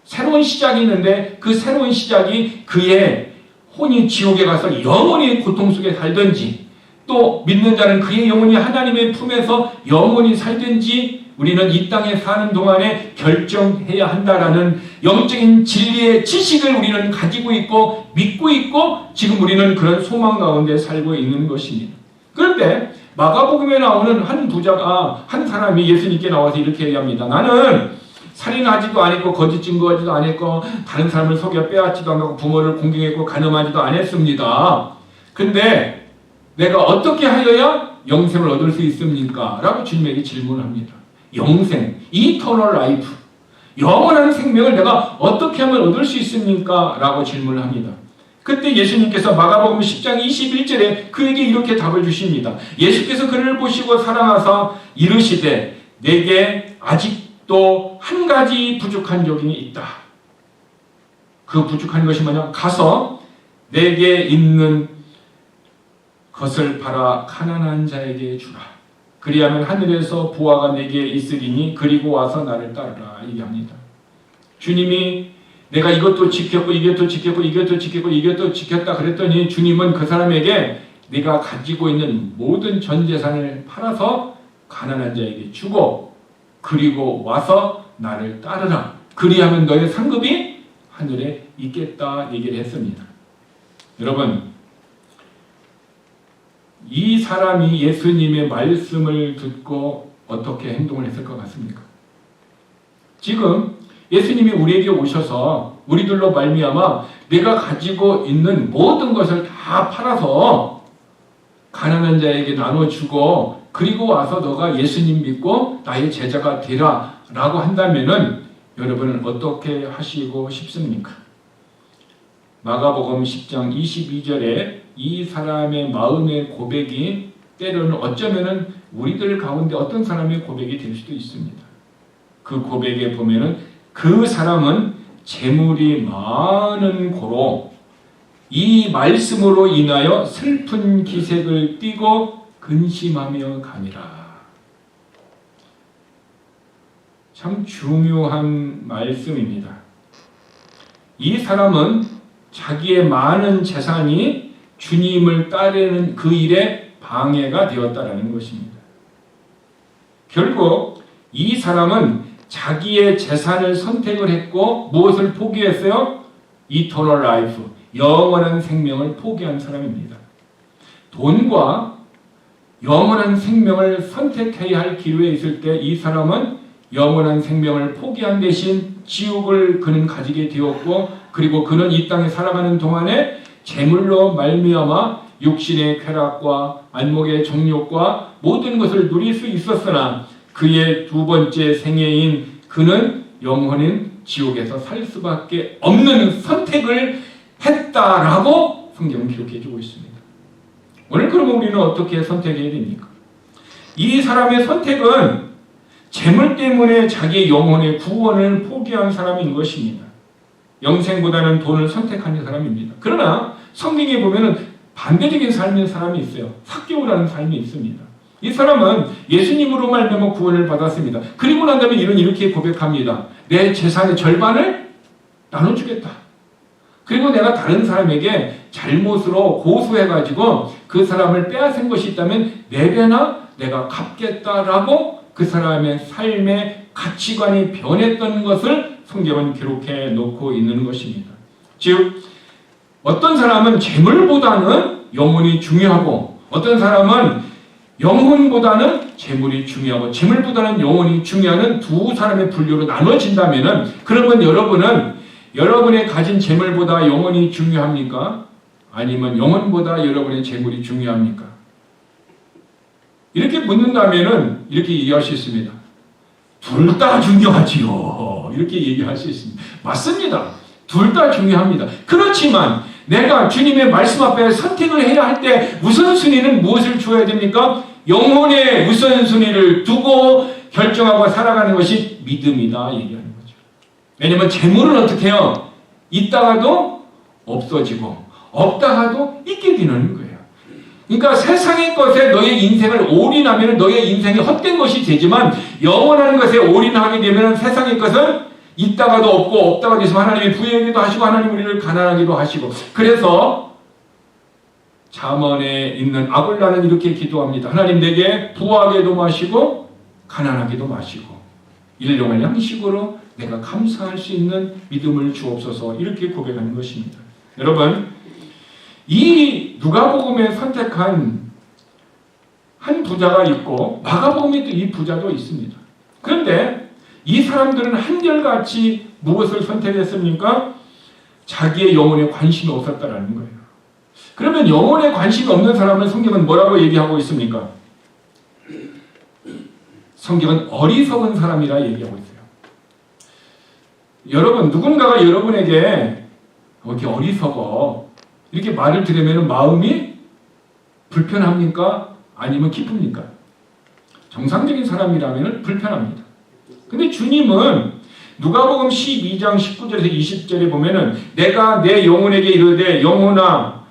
새로운 시작이 있는데 그 새로운 시작이 그의 혼이 지옥에 가서 영원히 고통 속에 살든지 또 믿는 자는 그의 영혼이 하나님의 품에서 영원히 살든지 우리는 이 땅에 사는 동안에 결정해야 한다라는 영적인 진리의 지식을 우리는 가지고 있고 믿고 있고 지금 우리는 그런 소망 가운데 살고 있는 것입니다. 그런데 마가복음에 나오는 한 부자가 한 사람이 예수님께 나와서 이렇게 얘기합니다. 나는 살인하지도 않았고 거짓 증거하지도 않았고 다른 사람을 속여 빼앗지도 않고 부모를 공경했고 가늠하지도 않았습니다. 근데 내가 어떻게 하여야 영생을 얻을 수 있습니까? 라고 주님에게 질문합니다. 영생, 이터널 라이프, 영원한 생명을 내가 어떻게 하면 얻을 수 있습니까? 라고 질문을 합니다. 그때 예수님께서 마가복음 10장 21절에 그에게 이렇게 답을 주십니다. 예수께서 그를 보시고 사랑하사 이르시되 내게 아직도 한 가지 부족한 적이 있다. 그 부족한 것이 뭐냐? 가서 내게 있는 것을 팔아 가난한 자에게 주라. 그리하면 하늘에서 보화가 내게 있으리니 그리고 와서 나를 따르라. 얘기합니다. 주님이 내가 이것도 지켰고 이것도 지켰고 이것도 지켰고 이것도 지켰다 그랬더니 주님은 그 사람에게 네가 가지고 있는 모든 전 재산을 팔아서 가난한 자에게 주고 그리고 와서 나를 따르라. 그리하면 너의 상급이 하늘에 있겠다 얘기를 했습니다. 여러분, 이 사람이 예수님의 말씀을 듣고 어떻게 행동을 했을 것 같습니까? 지금 예수님이 우리에게 오셔서 우리들로 말미암아 내가 가지고 있는 모든 것을 다 팔아서 가난한 자에게 나눠주고 그리고 와서 너가 예수님 믿고 나의 제자가 되라 라고 한다면은 여러분은 어떻게 하시고 싶습니까? 마가복음 10장 22절에 이 사람의 마음의 고백이 때로는 어쩌면은 우리들 가운데 어떤 사람의 고백이 될 수도 있습니다. 그 고백에 보면은 그 사람은 재물이 많은 고로 이 말씀으로 인하여 슬픈 기색을 띠고 근심하며 가니라. 참 중요한 말씀입니다. 이 사람은 자기의 많은 재산이 주님을 따르는 그 일에 방해가 되었다라는 것입니다. 결국 이 사람은 자기의 재산을 선택을 했고 무엇을 포기했어요? 이터널 라이프, 영원한 생명을 포기한 사람입니다. 돈과 영원한 생명을 선택해야 할 기로에 있을 때 이 사람은 영원한 생명을 포기한 대신 지옥을 그는 가지게 되었고 그리고 그는 이 땅에 살아가는 동안에 재물로 말미암아 육신의 쾌락과 안목의 정욕과 모든 것을 누릴 수 있었으나 그의 두 번째 생애인 그는 영원한 지옥에서 살 수밖에 없는 선택을 했다라고 성경은 기록해주고 있습니다. 오늘 그러면 우리는 어떻게 선택해야 됩니까? 이 사람의 선택은 재물 때문에 자기의 영혼의 구원을 포기한 사람인 것입니다. 영생보다는 돈을 선택하는 사람입니다. 그러나 성경에 보면은 반대적인 삶의 사람이 있어요. 삭개오라는 삶이 있습니다. 이 사람은 예수님으로 말미암아 구원을 받았습니다. 그리고 난 다음에 이렇게 고백합니다. 내 재산의 절반을 나눠주겠다. 그리고 내가 다른 사람에게 잘못으로 고소해가지고 그 사람을 빼앗은 것이 있다면 4배나 내가 갚겠다라고 그 사람의 삶의 가치관이 변했던 것을 성경은 기록해 놓고 있는 것입니다. 즉 어떤 사람은 재물보다는 영혼이 중요하고 어떤 사람은 영혼보다는 재물이 중요하고 재물보다는 영혼이 중요한 두 사람의 분류로 나눠진다면 그러면 여러분은 여러분의 가진 재물보다 영혼이 중요합니까? 아니면 영혼보다 여러분의 재물이 중요합니까? 이렇게 묻는다면 이렇게 얘기할 수 있습니다. 둘 다 중요하지요. 이렇게 얘기할 수 있습니다. 맞습니다. 둘 다 중요합니다. 그렇지만 내가 주님의 말씀 앞에 선택을 해야 할 때 우선순위는 무엇을 주어야 됩니까? 영혼의 우선순위를 두고 결정하고 살아가는 것이 믿음이다 얘기하는 거죠. 왜냐하면 재물은 어떻게 해요? 있다가도 없어지고 없다가도 있게 되는 거예요. 그러니까 세상의 것에 너의 인생을 올인하면 너의 인생이 헛된 것이 되지만 영원한 것에 올인하게 되면 세상의 것은 있다가도 없고 없다가도 있으면 하나님이 부여하기도 하시고 하나님 우리를 가난하기도 하시고 그래서 잠언에 있는 아굴라는 이렇게 기도합니다. 하나님 내게 부하게도 마시고 가난하게도 마시고 일용할 양식으로 내가 감사할 수 있는 믿음을 주옵소서 이렇게 고백하는 것입니다. 여러분 이 누가복음에 선택한 한 부자가 있고 마가복음에 또 이 부자도 있습니다. 그런데 이 사람들은 한결같이 무엇을 선택했습니까? 자기의 영혼에 관심이 없었다라는 거예요. 그러면 영혼에 관심이 없는 사람은 성경은 뭐라고 얘기하고 있습니까? 성경은 어리석은 사람이라 얘기하고 있어요. 여러분 누군가가 여러분에게 이렇게 어리석어 이렇게 말을 들으면 마음이 불편합니까? 아니면 기쁩니까? 정상적인 사람이라면 불편합니다. 근데 주님은 누가복음 12장 19절에서 20절에 보면은 내가 내 영혼에게 이르되 영혼아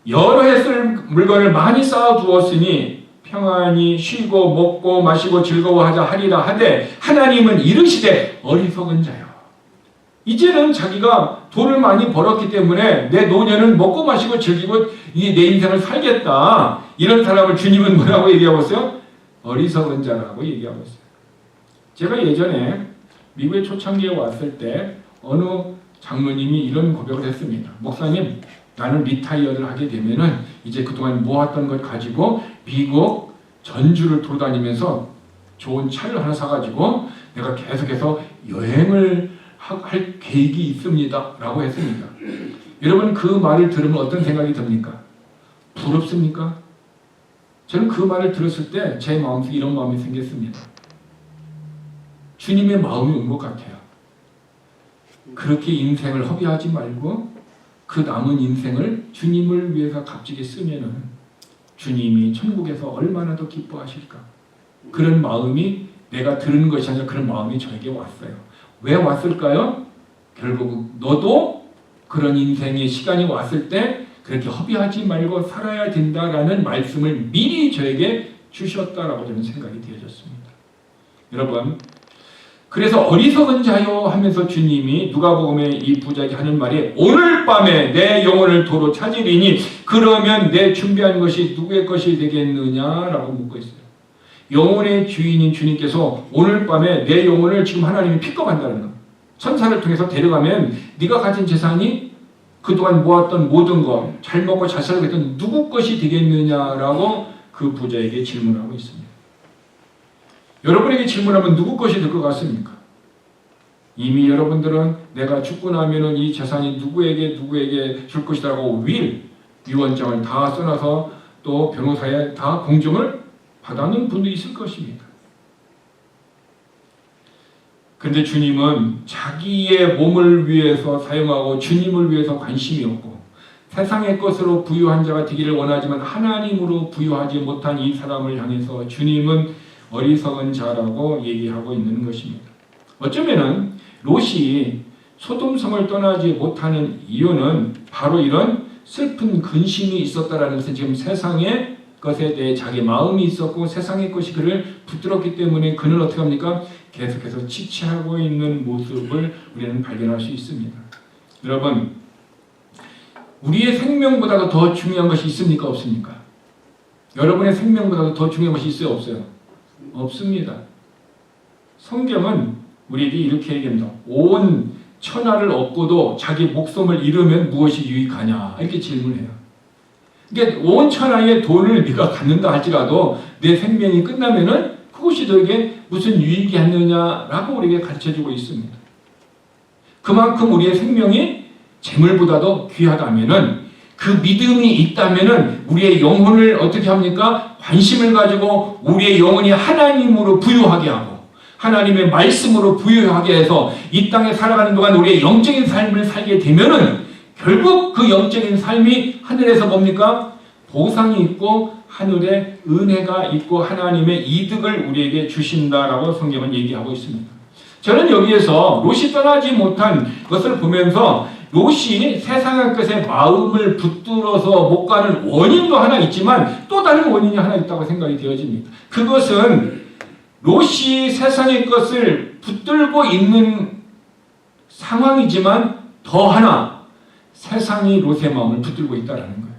여러 해 쓸 물건을 많이 쌓아 두었으니 평안히 쉬고 먹고 마시고 즐거워하자 하리라 하되 하나님은 이르시되 어리석은 자여 이제는 자기가 돈을 많이 벌었기 때문에 내 노년은 먹고 마시고 즐기고 내 인생을 살겠다. 이런 사람을 주님은 뭐라고 얘기하고 있어요? 어리석은 자라고 얘기하고 있어요. 제가 예전에 미국에 초창기에 왔을 때 어느 장로님이 이런 고백을 했습니다. 목사님, 나는 리타이어를 하게 되면은 이제 그동안 모았던 것 가지고 미국 전주를 돌아다니면서 좋은 차를 하나 사가지고 내가 계속해서 여행을 할 계획이 있습니다. 라고 했습니다. 여러분 그 말을 들으면 어떤 생각이 듭니까? 부럽습니까? 저는 그 말을 들었을 때 제 마음속에 이런 마음이 생겼습니다. 주님의 마음이 온 것 같아요. 그렇게 인생을 허비하지 말고 그 남은 인생을 주님을 위해서 값지게 쓰면은 주님이 천국에서 얼마나 더 기뻐하실까? 그런 마음이 내가 들은 것이 아니라 그런 마음이 저에게 왔어요. 왜 왔을까요? 결국 너도 그런 인생의 시간이 왔을 때 그렇게 허비하지 말고 살아야 된다라는 말씀을 미리 저에게 주셨다라고 저는 생각이 되어졌습니다. 여러분 그래서 어리석은 자요 하면서 주님이 누가복음에 이 부자에게 하는 말이 오늘 밤에 내 영혼을 도로 찾으리니 그러면 내 준비한 것이 누구의 것이 되겠느냐라고 묻고 있어요. 영혼의 주인인 주님께서 오늘 밤에 내 영혼을 지금 하나님이 픽업한다는 거예요. 천사를 통해서 데려가면 네가 가진 재산이 그동안 모았던 모든 것, 잘 먹고 잘 살고 있던 누구 것이 되겠느냐라고 그 부자에게 질문하고 있습니다. 여러분에게 질문하면 누구 것이 될 것 같습니까? 이미 여러분들은 내가 죽고 나면은 이 재산이 누구에게 줄 것이라고 유언장을 다 써놔서 또 변호사에 다 공증을 받아놓은 분도 있을 것입니다. 그런데 주님은 자기의 몸을 위해서 사용하고 주님을 위해서 관심이 없고 세상의 것으로 부유한 자가 되기를 원하지만 하나님으로 부유하지 못한 이 사람을 향해서 주님은 어리석은 자라고 얘기하고 있는 것입니다. 어쩌면은 롯이 소돔성을 떠나지 못하는 이유는 바로 이런 슬픈 근심이 있었다라는 것은 지금 세상의 것에 대해 자기 마음이 있었고 세상의 것이 그를 붙들었기 때문에 그는 어떻게 합니까? 계속해서 지체하고 있는 모습을 우리는 발견할 수 있습니다. 여러분, 우리의 생명보다도 더 중요한 것이 있습니까? 없습니까? 여러분의 생명보다도 더 중요한 것이 있어요? 없어요? 없습니다. 성경은 우리에게 이렇게 얘기합니다. 온 천하를 얻고도 자기 목숨을 잃으면 무엇이 유익하냐? 이렇게 질문해요. 그러니까 온 천하의 돈을 네가 갖는다 할지라도 내 생명이 끝나면은 그것이 너에게 무슨 유익이 있느냐라고 우리에게 가르쳐주고 있습니다. 그만큼 우리의 생명이 재물보다도 귀하다면은 그 믿음이 있다면은 우리의 영혼을 어떻게 합니까? 관심을 가지고 우리의 영혼이 하나님으로 부유하게 하고 하나님의 말씀으로 부유하게 해서 이 땅에 살아가는 동안 우리의 영적인 삶을 살게 되면은 결국 그 영적인 삶이 하늘에서 뭡니까? 보상이 있고 하늘에 은혜가 있고 하나님의 이득을 우리에게 주신다라고 성경은 얘기하고 있습니다. 저는 여기에서 롯이 떠나지 못한 것을 보면서 롯이 세상의 것에 마음을 붙들어서 못 가는 원인도 하나 있지만 또 다른 원인이 하나 있다고 생각이 되어집니다. 그것은 롯이 세상의 것을 붙들고 있는 상황이지만 더 하나 세상이 롯의 마음을 붙들고 있다는 거예요.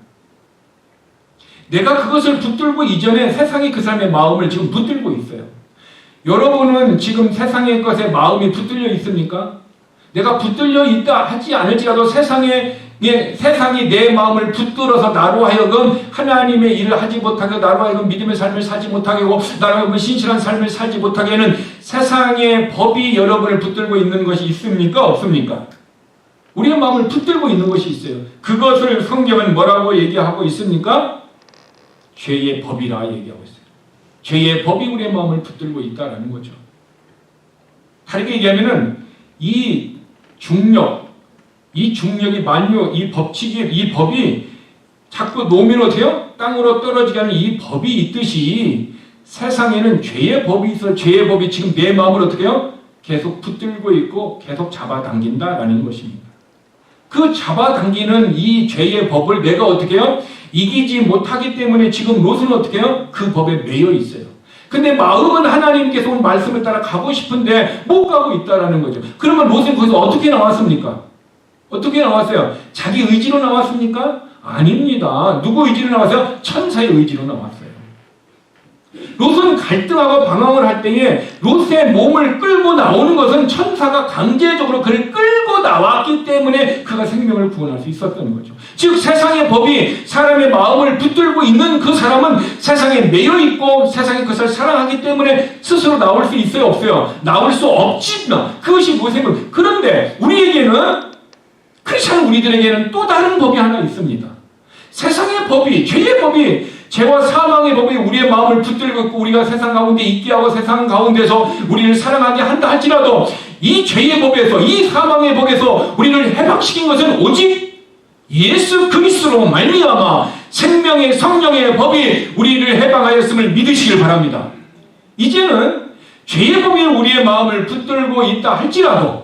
내가 그것을 붙들고 이전에 세상이 그 사람의 마음을 지금 붙들고 있어요. 여러분은 지금 세상의 것에 마음이 붙들려 있습니까? 내가 붙들려 있다 하지 않을지라도 세상이 내 마음을 붙들어서 나로 하여금 하나님의 일을 하지 못하게, 나로 하여금 믿음의 삶을 살지 못하게 하고, 나로 하여금 신실한 삶을 살지 못하게 하는 세상의 법이 여러분을 붙들고 있는 것이 있습니까? 없습니까? 우리의 마음을 붙들고 있는 것이 있어요. 그것을 성경은 뭐라고 얘기하고 있습니까? 죄의 법이라 얘기하고 있어요. 죄의 법이 우리의 마음을 붙들고 있다는 거죠. 다르게 얘기하면은 이 중력이 만유, 이 법칙이, 이 법이 자꾸 놓으면 어때요? 땅으로 떨어지게 하는 이 법이 있듯이 세상에는 죄의 법이 있어. 죄의 법이 지금 내 마음을 어떻게 해요? 계속 붙들고 있고 계속 잡아당긴다라는 것입니다. 그 잡아당기는 이 죄의 법을 내가 어떻게 해요? 이기지 못하기 때문에 지금 롯은 어떻게 해요? 그 법에 매여 있어요. 근데 마음은 하나님께서 온 말씀을 따라 가고 싶은데 못 가고 있다라는 거죠. 그러면 롯은 거기서 어떻게 나왔습니까? 어떻게 나왔어요? 자기 의지로 나왔습니까? 아닙니다. 누구 의지로 나왔어요? 천사의 의지로 나왔어요. 롯은 갈등하고 방황을 할 때에 롯의 몸을 끌고 나오는 것은 천사가 강제적으로 그를 끌고 나왔기 때문에 그가 생명을 구원할 수 있었던 거죠. 즉 세상의 법이 사람의 마음을 붙들고 있는 그 사람은 세상에 매여 있고 세상의 것을 사랑하기 때문에 스스로 나올 수 있어요? 없어요? 나올 수 없지만 그것이 롯의 법. 그런데 크리스찬 우리들에게는 또 다른 법이 하나 있습니다. 세상의 법이, 죄의 법이, 죄와 사망의 법이 우리의 마음을 붙들고 있고 우리가 세상 가운데 있게 하고 세상 가운데서 우리를 사랑하게 한다 할지라도 이 죄의 법에서, 이 사망의 법에서 우리를 해방시킨 것은 오직 예수 그리스도로 말미암아 생명의 성령의 법이 우리를 해방하였음을 믿으시길 바랍니다. 이제는 죄의 법이 우리의 마음을 붙들고 있다 할지라도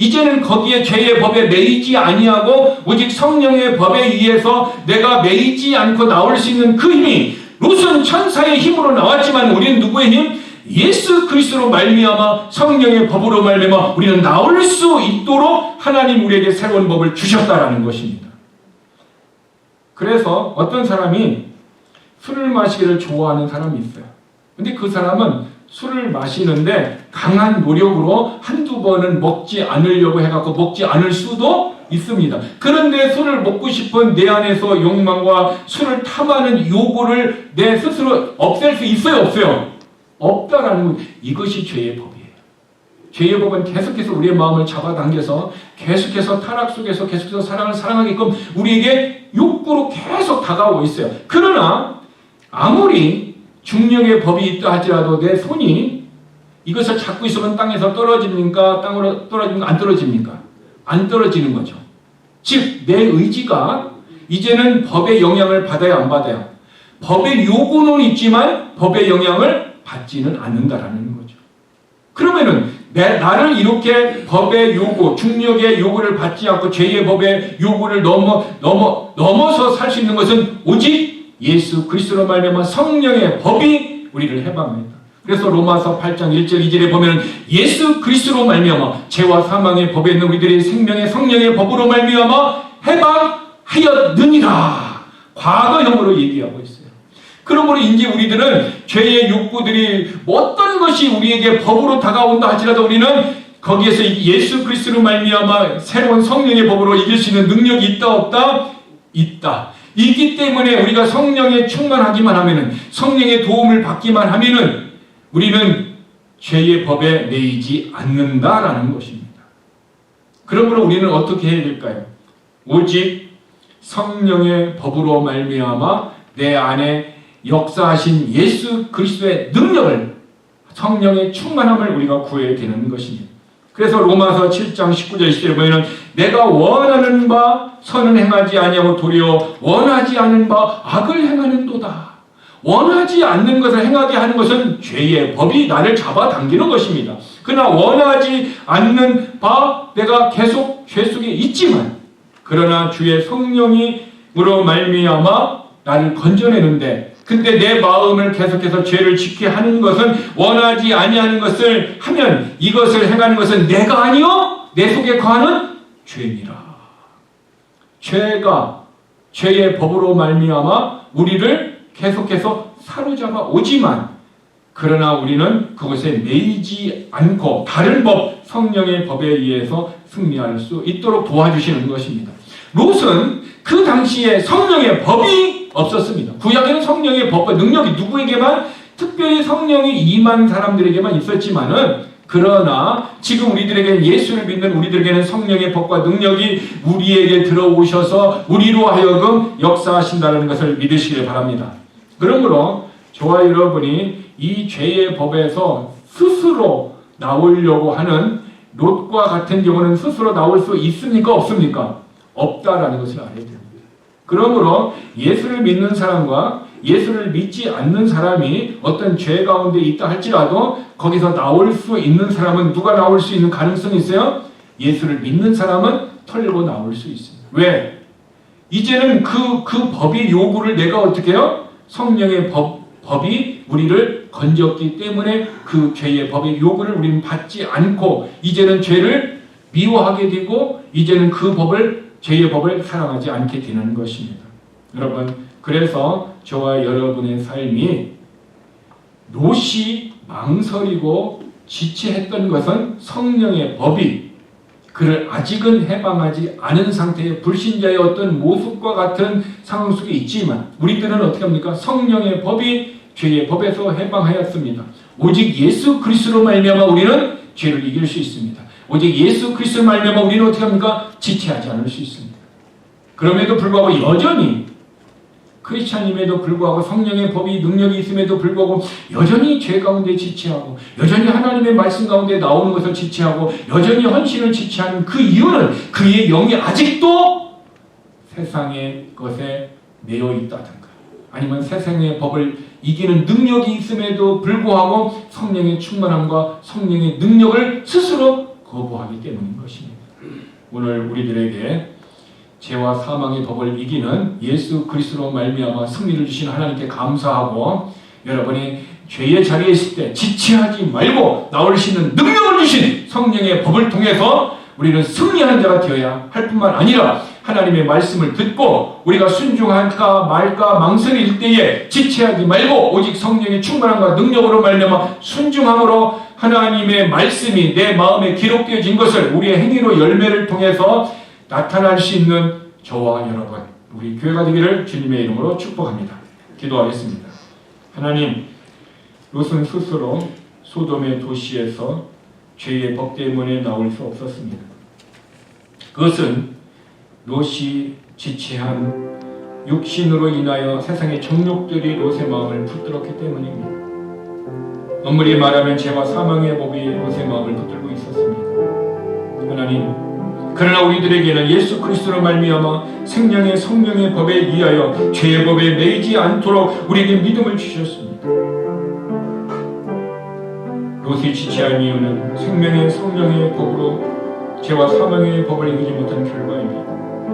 이제는 거기에 죄의 법에 매이지 아니하고 오직 성령의 법에 의해서 내가 매이지 않고 나올 수 있는 그 힘이 롯은 천사의 힘으로 나왔지만 우리는 누구의 힘? 예수 그리스도로 말미암아 성령의 법으로 말미암아 우리는 나올 수 있도록 하나님 우리에게 새로운 법을 주셨다라는 것입니다. 그래서 어떤 사람이 술을 마시기를 좋아하는 사람이 있어요. 근데 그 사람은 술을 마시는데 강한 노력으로 한두 번은 먹지 않으려고 해갖고 먹지 않을 수도 있습니다. 그런데 술을 먹고 싶은 내 안에서 욕망과 술을 탐하는 요구를 내 스스로 없앨 수 있어요? 없어요? 없다라는 것. 이것이 죄의 법이에요. 죄의 법은 계속해서 우리의 마음을 잡아당겨서 계속해서 타락 속에서 계속해서 사랑을 사랑하게끔 우리에게 욕구로 계속 다가오고 있어요. 그러나 아무리 중력의 법이 있다 할지라도 내 손이 이것을 잡고 있으면 땅에서 떨어집니까? 땅으로 떨어집니까? 안 떨어집니까? 안 떨어지는 거죠. 즉, 내 의지가 이제는 법의 영향을 받아야 안 받아요? 법의 요구는 있지만 법의 영향을 받지는 않는다라는 거죠. 그러면은 나를 이렇게 법의 요구, 중력의 요구를 받지 않고 죄의 법의 요구를 넘어서 살 수 있는 것은 오직 예수 그리스도로 말미암아 성령의 법이 우리를 해방합니다. 그래서 로마서 8장 1절 2절에 보면 예수 그리스도로 말미암아 죄와 사망의 법에 있는 우리들의 생명의 성령의 법으로 말미암아 해방하였느니라. 과거형으로 얘기하고 있어요. 그러므로 이제 우리들은 죄의 욕구들이 어떤 것이 우리에게 법으로 다가온다 할지라도 우리는 거기에서 예수 그리스도로 말미암아 새로운 성령의 법으로 이길 수 있는 능력이 있다 없다? 있다. 있기 때문에 우리가 성령에 충만하기만 하면은 성령의 도움을 받기만 하면은 우리는 죄의 법에 매이지 않는다라는 것입니다. 그러므로 우리는 어떻게 해야 될까요? 오직 성령의 법으로 말미암아 내 안에 역사하신 예수 그리스도의 능력을 성령의 충만함을 우리가 구해야 되는 것입니다. 그래서 로마서 7장 19절 20절에 보면 내가 원하는 바 선은 행하지 아니하고 도리어 원하지 않는 바 악을 행하는도다. 원하지 않는 것을 행하게 하는 것은 죄의 법이 나를 잡아당기는 것입니다. 그러나 원하지 않는 바 내가 계속 죄 속에 있지만 그러나 주의 성령으로 말미암아 나를 건져내는데, 근데 내 마음을 계속해서 죄를 짓게 하는 것은, 원하지 아니하는 것을 하면 이것을 행하는 것은 내가 아니요 내 속에 거하는 죄니라. 죄가 죄의 법으로 말미암아 우리를 계속해서 사로잡아 오지만, 그러나 우리는 그것에 매이지 않고 다른 법, 성령의 법에 의해서 승리할 수 있도록 도와주시는 것입니다. 롯은 그 당시에 성령의 법이 없었습니다. 구약에는 성령의 법과 능력이 누구에게만, 특별히 성령이 임한 사람들에게만 있었지만은, 그러나 지금 우리들에게는, 예수를 믿는 우리들에게는 성령의 법과 능력이 우리에게 들어오셔서 우리로 하여금 역사하신다는 것을 믿으시길 바랍니다. 그러므로 저와 여러분이 이 죄의 법에서 스스로 나오려고 하는 롯과 같은 경우는 스스로 나올 수 있습니까? 없습니까? 없다라는 것을 알아야 됩니다. 그러므로 예수를 믿는 사람과 예수를 믿지 않는 사람이 어떤 죄 가운데 있다 할지라도 거기서 나올 수 있는 사람은, 누가 나올 수 있는 가능성이 있어요? 예수를 믿는 사람은 털고 나올 수 있습니다. 왜? 이제는 그 법의 요구를 내가 어떻게 해요? 성령의 법이 우리를 건졌기 때문에 그 죄의 법의 요구를 우리는 받지 않고 이제는 죄를 미워하게 되고, 이제는 그 법을, 죄의 법을 사랑하지 않게 되는 것입니다. 여러분, 그래서 저와 여러분의 삶이 롯이 망설이고 지체했던 것은 성령의 법이 그를 아직은 해방하지 않은 상태의 불신자의 어떤 모습과 같은 상황 속에 있지만, 우리들은 어떻게 합니까? 성령의 법이 죄의 법에서 해방하였습니다. 오직 예수 그리스도로 말미암아 우리는 죄를 이길 수 있습니다. 오직 예수 그리스도로 말미암아 우리는 어떻게 합니까? 지체하지 않을 수 있습니다. 그럼에도 불구하고 여전히, 크리스찬임에도 불구하고, 성령의 법이 능력이 있음에도 불구하고 여전히 죄 가운데 지체하고, 여전히 하나님의 말씀 가운데 나오는 것을 지체하고, 여전히 헌신을 지체하는 그 이유는 그의 영이 아직도 세상의 것에 매여 있다든가, 아니면 세상의 법을 이기는 능력이 있음에도 불구하고 성령의 충만함과 성령의 능력을 스스로 거부하기 때문인 것입니다. 오늘 우리들에게 죄와 사망의 법을 이기는 예수 그리스도로 말미암아 승리를 주신 하나님께 감사하고, 여러분이 죄의 자리에 있을 때 지체하지 말고 나올 수 있는 능력을 주신 성령의 법을 통해서 우리는 승리하는 자가 되어야 할 뿐만 아니라, 하나님의 말씀을 듣고 우리가 순종할까 말까 망설일 때에 지체하지 말고 오직 성령의 충만함과 능력으로 말미암아 순종함으로 하나님의 말씀이 내 마음에 기록되어진 것을 우리의 행위로 열매를 통해서 나타날 수 있는 저와 여러분, 우리 교회가 되기를 주님의 이름으로 축복합니다. 기도하겠습니다. 하나님, 롯은 스스로 소돔의 도시에서 죄의 법 때문에 나올 수 없었습니다. 그것은 롯이 지체한 육신으로 인하여 세상의 정욕들이 롯의 마음을 붙들었기 때문입니다. 엄밀히 말하면 죄와 사망의 법이 롯의 마음을 붙들고 있었습니다. 하나님, 그러나 우리들에게는 예수 그리스도로 말미암아 생명의 성령의 법에 의하여 죄의 법에 매이지 않도록 우리에게 믿음을 주셨습니다. 롯이 지체한 이유는 생명의 성령의 법으로 죄와 사망의 법을 이기지 못한 결과입니다.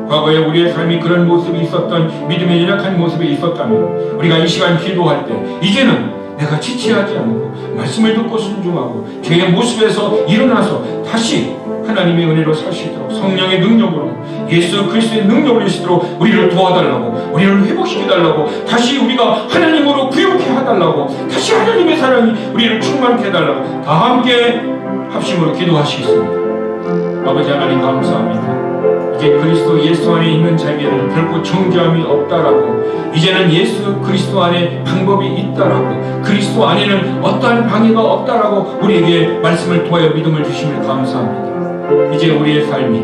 과거에 우리의 삶이 그런 모습이 있었던, 믿음의 연약한 모습이 있었다면 우리가 이 시간 기도할 때 이제는 내가 지체하지 않고 말씀을 듣고 순종하고 죄의 모습에서 일어나서 다시 하나님의 은혜로 살 수 있도록 성령의 능력으로, 예수 그리스도의 능력을 주시도록 우리를 도와달라고, 우리를 회복시켜달라고, 다시 우리가 하나님으로 부욕해 해달라고, 다시 하나님의 사랑이 우리를 충만케 해달라고 다 함께 합심으로 기도하시겠습니다. 아버지 하나님 감사합니다. 이제 그리스도 예수 안에 있는 자에게는 결코 정죄함이 없다라고, 이제는 예수 그리스도 안에 방법이 있다라고, 그리스도 안에는 어떠한 방해가 없다라고 우리에게 말씀을 통하여 믿음을 주심을 감사합니다. 이제 우리의 삶이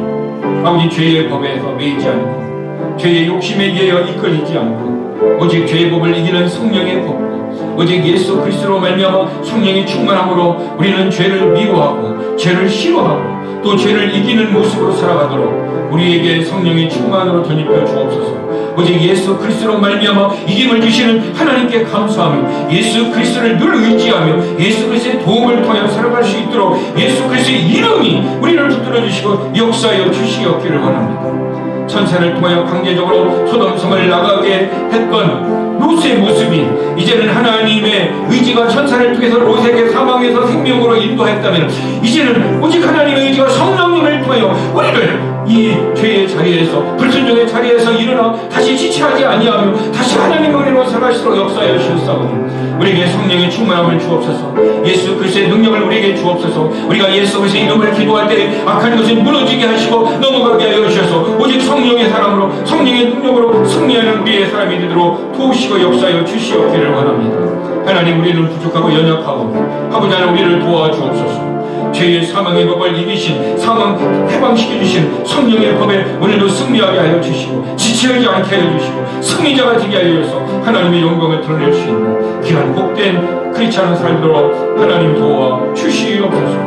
아버지 죄의 법에서 매이지 않고 죄의 욕심에 의하여 이끌리지 않고 오직 죄의 법을 이기는 성령의 법으로, 오직 예수 그리스도로 말미암아 성령의 충만함으로 우리는 죄를 미워하고 죄를 싫어하고 또 죄를 이기는 모습으로 살아가도록 우리에게 성령의 충만으로 전입하여 주옵소서. 오직 예수 그리스도로 말미암아 이김을 주시는 하나님께 감사하며 예수 그리스도를 늘 의지하며 예수 그리스도의 도움을 통하여 살아갈 수 있도록 예수 그리스도의 이름이 우리를 붙들어 주시고 역사하여 주시옵기를 원합니다. 천사를 통하여 강제적으로 소돔성을 나가게 했던 롯의 모습이 이제는 하나님의 의지가 천사를 통해서 롯에게 사망에서 생명으로 인도했다면 이제는 오직 하나님의 의지가 성령님을 통하여 우리를 이 죄의 자리에서 불순종의 자리에서 일어나 다시 지체하지 아니하며 다시 하나님의 은혜로 살아시도록 역사하여 주옵사오니 우리에게 성령의 충만함을 주옵소서. 예수 그리스도의 능력을 우리에게 주옵소서. 우리가 예수 그리스도의 이름을 기도할 때 악한 것을 무너지게 하시고 넘어가게 하여 주셔서 오직 성령의 사람으로 성령의 능력으로 승리하는 우리의 사람이 되도록 도우시고 역사하여 주시옵기를 원합니다. 하나님, 우리는 부족하고 연약하고 하고자 하는 우리를 도와주옵소서. 죄의 사망의 법을 이기신 사망 해방시켜주신 성령의 법에 오늘도 승리하게 하여 주시고 지체하지 않게 하여 주시고 승리자가 되게 하여 주셔서 하나님의 영광을 드러낼 수 있는 귀한 복된 크리스찬 살도록 하나님 도와 주시옵소서.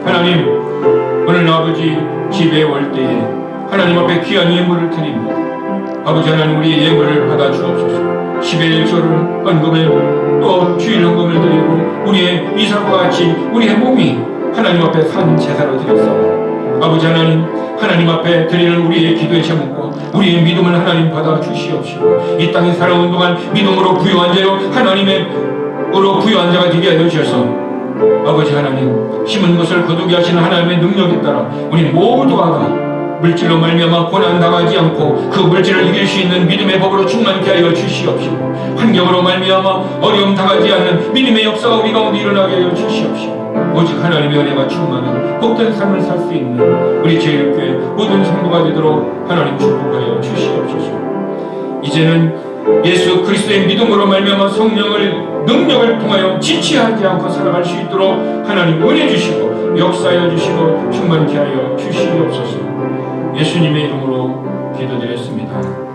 하나님, 오늘 아버지 집에 올 때에 하나님 앞에 귀한 예물을 드립니다. 아버지 하나님, 우리의 예물을 받아 주옵소서. 11조를 헌금을 또 주일 헌금을 드리고 우리의 이삭과 같이 우리의 몸이 하나님 앞에 산 제사로 드렸사오니 아버지 하나님, 하나님 앞에 드리는 우리의 기도의 제목과 우리의 믿음을 하나님 받아 주시옵시고 이 땅에 살아온 동안 믿음으로 부유한 자요 하나님으로 부유한 자가 되게 하여 주셔서 아버지 하나님, 심은 것을 거두게 하시는 하나님의 능력에 따라 우리 모두가 물질로 말미암아 고난 당하지 않고 그 물질을 이길 수 있는 믿음의 법으로 충만케 하여 주시옵시고 환경으로 말미암아 어려움 당하지 않는 믿음의 역사가 우리 가운데 일어나게 하여 주시옵시고 오직 하나님의 은혜가 충만한 복된 삶을 살 수 있는 우리 제일교회 모든 성도가 되도록 하나님 축복하여 주시옵소서. 이제는 예수 그리스도의 믿음으로 말미암아 성령을 능력을 통하여 지체하지 않고 살아갈 수 있도록 하나님 은혜 주시고 역사하여 주시고 충만케 하여 주시옵소서. 예수님의 이름으로 기도드렸습니다.